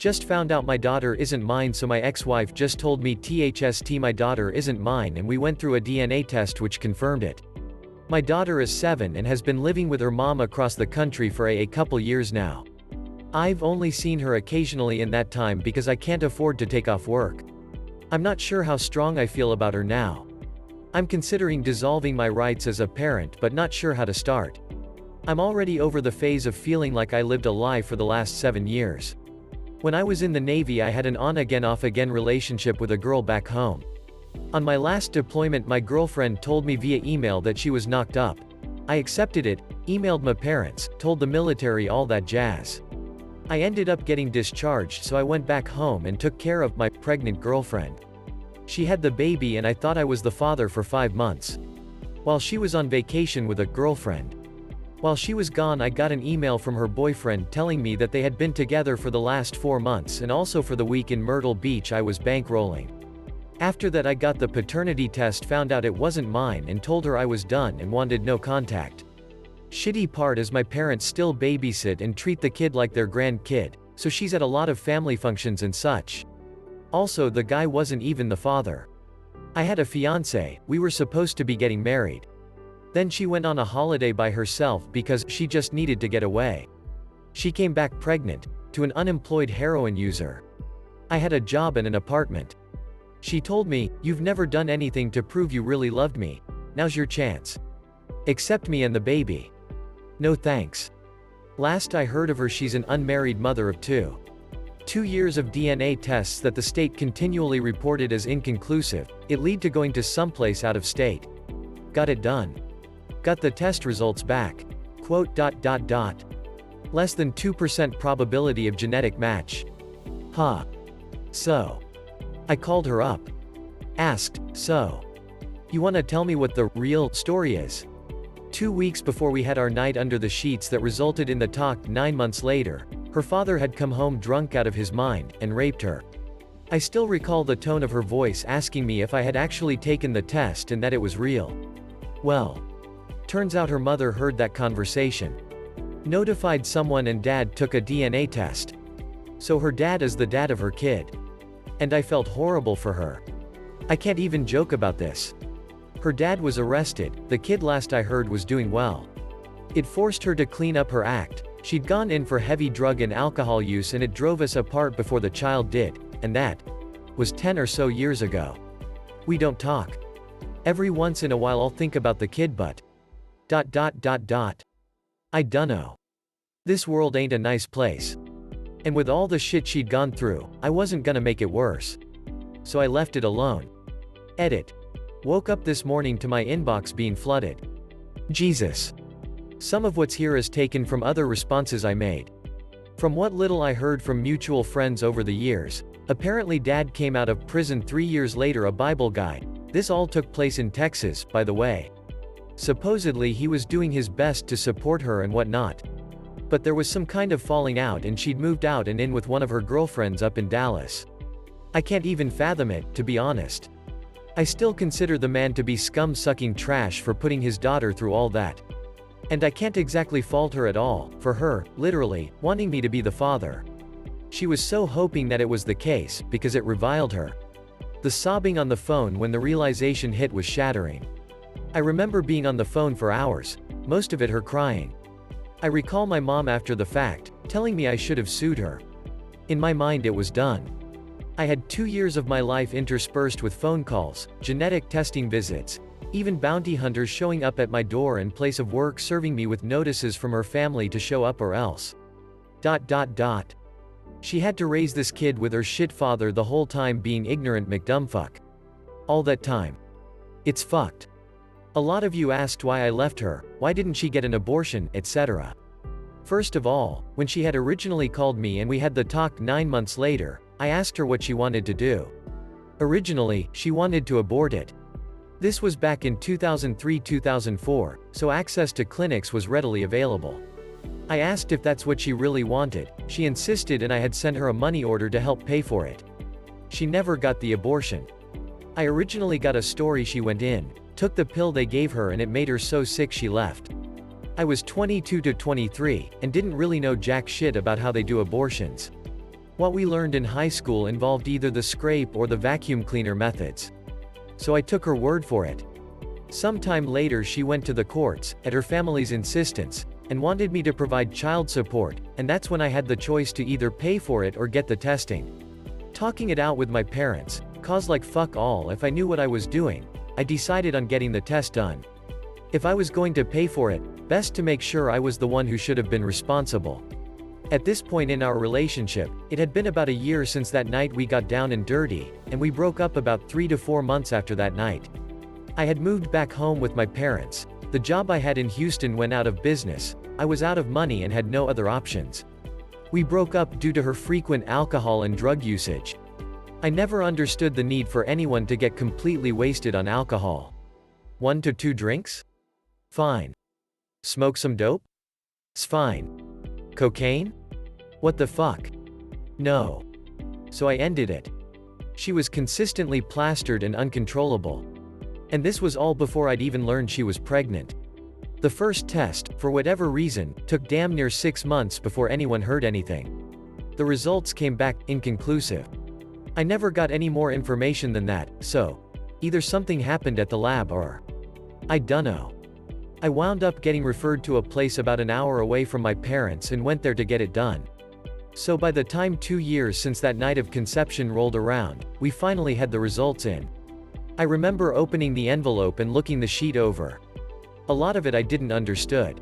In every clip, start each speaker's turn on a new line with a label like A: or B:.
A: Just found out my daughter isn't mine, so my ex-wife just told me THST my daughter isn't mine, and we went through a DNA test which confirmed it. My daughter is 7 and has been living with her mom across the country for a couple years now. I've only seen her occasionally in that time because I can't afford to take off work. I'm not sure how strong I feel about her now. I'm considering dissolving my rights as a parent but not sure how to start. I'm already over the phase of feeling like I lived a lie for the last 7 years. When I was in the Navy, I had an on-again off-again relationship with a girl back home. On my last deployment, my girlfriend told me via email that she was knocked up. I accepted it, emailed my parents, told the military, all that jazz. I ended up getting discharged, so I went back home and took care of my pregnant girlfriend. She had the baby and I thought I was the father for 5 months. While she was on vacation with a girlfriend. While she was gone, I got an email from her boyfriend telling me that they had been together for the last 4 months and also for the week in Myrtle Beach I was bankrolling. After that, I got the paternity test, found out it wasn't mine, and told her I was done and wanted no contact. Shitty part is my parents still babysit and treat the kid like their grandkid, so she's at a lot of family functions and such. Also, the guy wasn't even the father. I had a fiancé, we were supposed to be getting married. Then she went on a holiday by herself because she just needed to get away. She came back pregnant, to an unemployed heroin user. I had a job and an apartment. She told me, "You've never done anything to prove you really loved me. Now's your chance. Accept me and the baby." No thanks. Last I heard of her, she's an unmarried mother of 2. 2 years of DNA tests that the state continually reported as inconclusive, it led to going to someplace out of state. Got it done. Got the test results back. Quote, ... Less than 2% probability of genetic match. Huh. So. I called her up. Asked, "So. You wanna tell me what the real story is?" 2 weeks before we had our night under the sheets that resulted in the talk 9 months later, her father had come home drunk out of his mind, and raped her. I still recall the tone of her voice asking me if I had actually taken the test and that it was real. Well. Turns out her mother heard that conversation. Notified someone and dad took a DNA test. So her dad is the dad of her kid. And I felt horrible for her. I can't even joke about this. Her dad was arrested, the kid last I heard was doing well. It forced her to clean up her act, she'd gone in for heavy drug and alcohol use, and it drove us apart before the child did, and that was 10 or so years ago. We don't talk. Every once in a while I'll think about the kid, but... I dunno. This world ain't a nice place. And with all the shit she'd gone through, I wasn't gonna make it worse. So I left it alone. Edit. Woke up this morning to my inbox being flooded. Jesus. Some of what's here is taken from other responses I made. From what little I heard from mutual friends over the years, apparently dad came out of prison 3 years later, a Bible guy. This all took place in Texas, by the way. Supposedly he was doing his best to support her and whatnot. But there was some kind of falling out and she'd moved out and in with one of her girlfriends up in Dallas. I can't even fathom it, to be honest. I still consider the man to be scum-sucking trash for putting his daughter through all that. And I can't exactly fault her at all, for her, literally, wanting me to be the father. She was so hoping that it was the case, because it reviled her. The sobbing on the phone when the realization hit was shattering. I remember being on the phone for hours, most of it her crying. I recall my mom after the fact, telling me I should have sued her. In my mind it was done. I had 2 years of my life interspersed with phone calls, genetic testing visits, even bounty hunters showing up at my door and place of work serving me with notices from her family to show up or else. ... She had to raise this kid with her shit father the whole time being ignorant McDumbfuck. All that time. It's fucked. A lot of you asked why I left her, why didn't she get an abortion, etc. First of all, when she had originally called me and we had the talk 9 months later, I asked her what she wanted to do. Originally, she wanted to abort it. This was back in 2003-2004, so access to clinics was readily available. I asked if that's what she really wanted, she insisted, and I had sent her a money order to help pay for it. She never got the abortion. I originally got a story she went in, took the pill they gave her and it made her so sick she left. I was 22 to 23, and didn't really know jack shit about how they do abortions. What we learned in high school involved either the scrape or the vacuum cleaner methods. So I took her word for it. Sometime later she went to the courts, at her family's insistence, and wanted me to provide child support, and that's when I had the choice to either pay for it or get the testing. Talking it out with my parents, cause like fuck all if I knew what I was doing, I decided on getting the test done. If I was going to pay for it, best to make sure I was the one who should have been responsible. At this point in our relationship, it had been about a year since that night we got down and dirty, and we broke up about 3 to 4 months after that night. I had moved back home with my parents. The job I had in Houston went out of business. I was out of money and had no other options. We broke up due to her frequent alcohol and drug usage. I never understood the need for anyone to get completely wasted on alcohol. 1 to 2 drinks? Fine. Smoke some dope? It's fine. Cocaine? What the fuck? No. So I ended it. She was consistently plastered and uncontrollable. And this was all before I'd even learned she was pregnant. The first test, for whatever reason, took damn near 6 months before anyone heard anything. The results came back inconclusive. I never got any more information than that, so either something happened at the lab or I dunno. I wound up getting referred to a place about an hour away from my parents and went there to get it done. So by the time 2 years since that night of conception rolled around, we finally had the results in. I remember opening the envelope and looking the sheet over. A lot of it I didn't understood.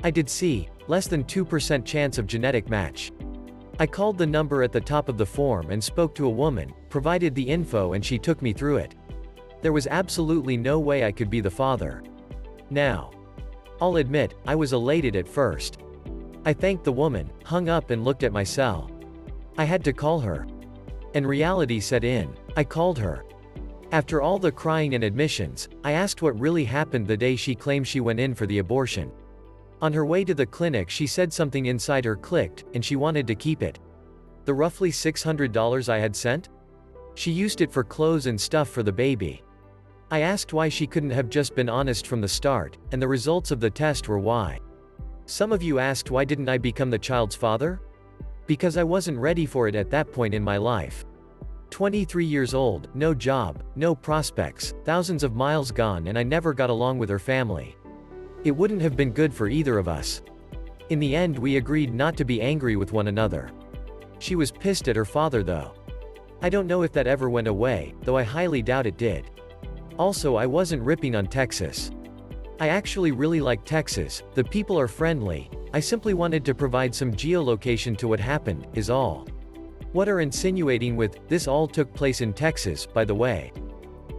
A: I did see, less than 2% chance of genetic match. I called the number at the top of the form and spoke to a woman, provided the info and she took me through it. There was absolutely no way I could be the father. Now, I'll admit, I was elated at first. I thanked the woman, hung up and looked at my cell. I had to call her. And reality set in. I called her. After all the crying and admissions, I asked what really happened the day she claimed she went in for the abortion. On her way to the clinic she said something inside her clicked, and she wanted to keep it. The roughly $600 I had sent? She used it for clothes and stuff for the baby. I asked why she couldn't have just been honest from the start, and the results of the test were why. Some of you asked why didn't I become the child's father? Because I wasn't ready for it at that point in my life. 23 years old, no job, no prospects, thousands of miles gone, and I never got along with her family. It wouldn't have been good for either of us. In the end we agreed not to be angry with one another. She was pissed at her father though. I don't know if that ever went away, though I highly doubt it did. Also I wasn't ripping on Texas. I actually really like Texas, the people are friendly, I simply wanted to provide some geolocation to what happened, is all. What are insinuating with, this all took place in Texas, by the way?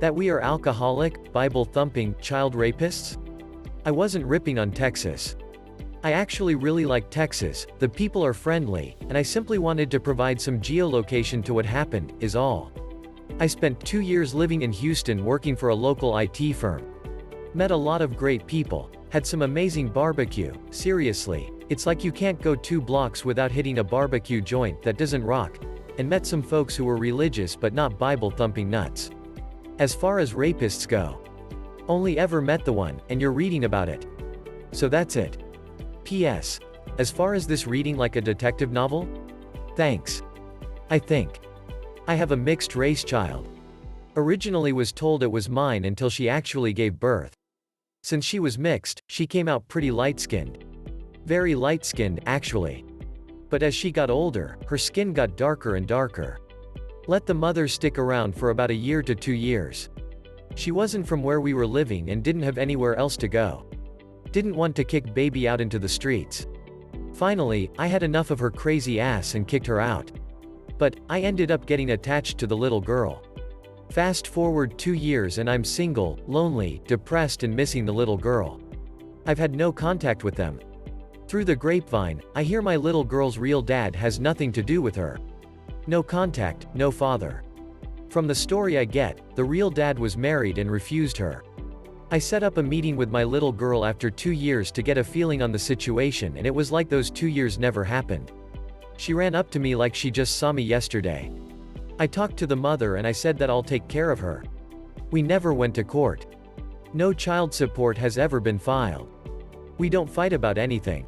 A: That we are alcoholic, Bible-thumping, child rapists? I wasn't ripping on Texas. I actually really like Texas, the people are friendly, and I simply wanted to provide some geolocation to what happened, is all. I spent 2 years living in Houston working for a local IT firm. Met a lot of great people, had some amazing barbecue, seriously, it's like you can't go 2 blocks without hitting a barbecue joint that doesn't rock, and met some folks who were religious but not Bible-thumping nuts. As far as rapists go, only ever met the one, and you're reading about it. So that's it. P.S. As far as this reading like a detective novel? Thanks. I think. I have a mixed-race child. Originally was told it was mine until she actually gave birth. Since she was mixed, she came out pretty light-skinned. Very light-skinned, actually. But as she got older, her skin got darker and darker. Let the mother stick around for about a year to 2 years. She wasn't from where we were living and didn't have anywhere else to go. Didn't want to kick baby out into the streets. Finally, I had enough of her crazy ass and kicked her out. But, I ended up getting attached to the little girl. Fast forward 2 years and I'm single, lonely, depressed and missing the little girl. I've had no contact with them. Through the grapevine, I hear my little girl's real dad has nothing to do with her. No contact, no father. From the story I get, the real dad was married and refused her. I set up a meeting with my little girl after 2 years to get a feeling on the situation, and it was like those 2 years never happened. She ran up to me like she just saw me yesterday. I talked to the mother and I said that I'll take care of her. We never went to court. No child support has ever been filed. We don't fight about anything.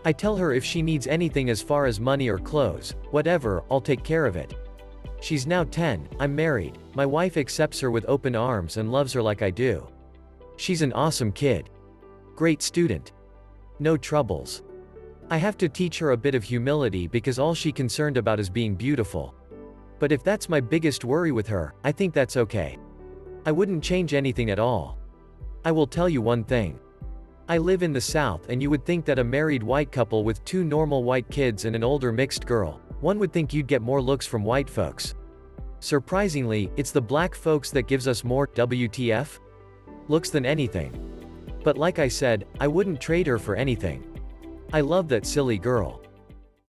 A: I tell her if she needs anything as far as money or clothes, whatever, I'll take care of it. She's now 10, I'm married, my wife accepts her with open arms and loves her like I do. She's an awesome kid. Great student. No troubles. I have to teach her a bit of humility because all she's concerned about is being beautiful. But if that's my biggest worry with her, I think that's okay. I wouldn't change anything at all. I will tell you one thing. I live in the South and you would think that a married white couple with 2 normal white kids and an older mixed girl, one would think you'd get more looks from white folks. Surprisingly, it's the black folks that gives us more WTF looks than anything. But like I said, I wouldn't trade her for anything. I love that silly girl.